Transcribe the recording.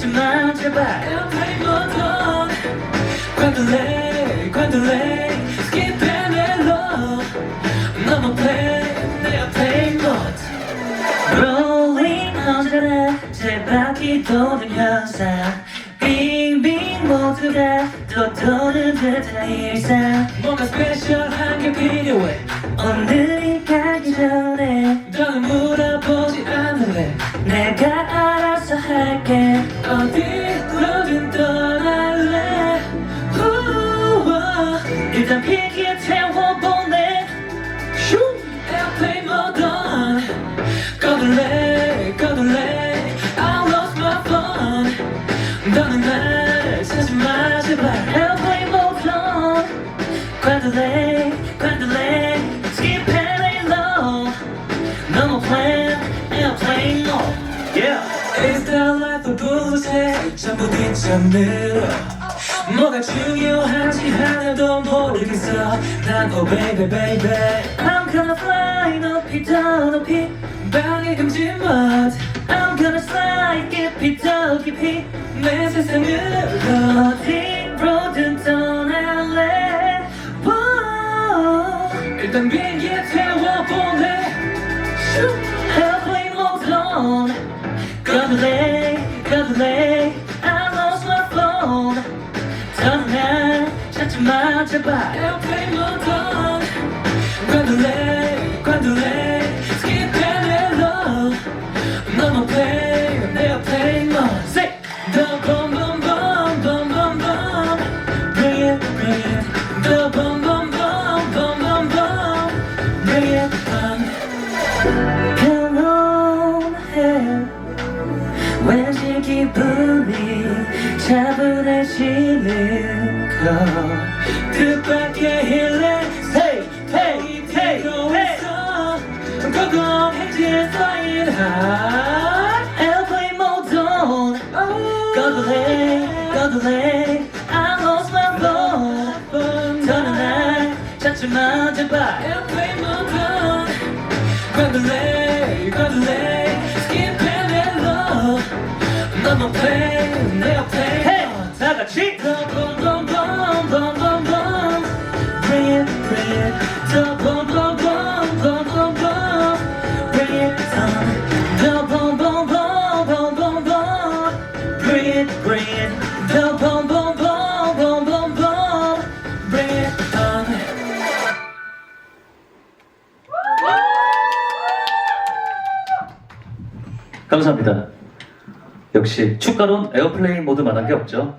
찾지마 제발 Airplane mode on Quando lei Skip and hello 너무 play 내 airplane mode Rolling 언제나 제 바퀴 도는 현상 빙빙 모두가 또 도는 듯한 일상 뭔가 스페셜한 게 필요해 오늘이 가기 전에 너는 물어보지 않을래 내가 알아서 할게 어디로든 떠날래 일단 비키에 태워보내 Airplane mode on 꺼둘래 I lost my phone 너는 날 찾지마 제발 Airplane mode on Quando lei Skip and lay low No more plan Airplane mode Yeah It's the life of bullshit 전부 뒷전으로 뭐가 중요한지 하나도 모르겠어 난 oh baby baby I'm gonna fly 높이 더 높이 방해 금지 mod I'm gonna fly 깊이 더 깊이 내 세상으로 어디로든 떠날래 일단 비행기에 태워보내 Airplane mode on Quando lei I lost my phone 더는 날 찾지마 제발 Airplane mode on Quando lei Skip and hello 너무 play 내 airplane mode Say The boom boom boom boom boom boom Bring it bring it The boom boom boom boom boom boom Bring it on 평온해 왠지 기분이 차분해지는 것 뜻밖의 힐링 Hey hey hey hey 고공행진 flying high Airplane mode on Go delay I lost my phone 더는 날 찾지마 제발 Airplane mode on Quando lei Skip and hello 너무 play 내 airplane Hey 다같이 The boom boom boom boom boom boom Bring it The boom boom boom boom boom boom Bring it on The boom boom boom boom boom boom Bring it The boom boom boom boom boom boom Bring it on 감사합니다. 역시 축가론 에어플레인 모드만한 게 없죠.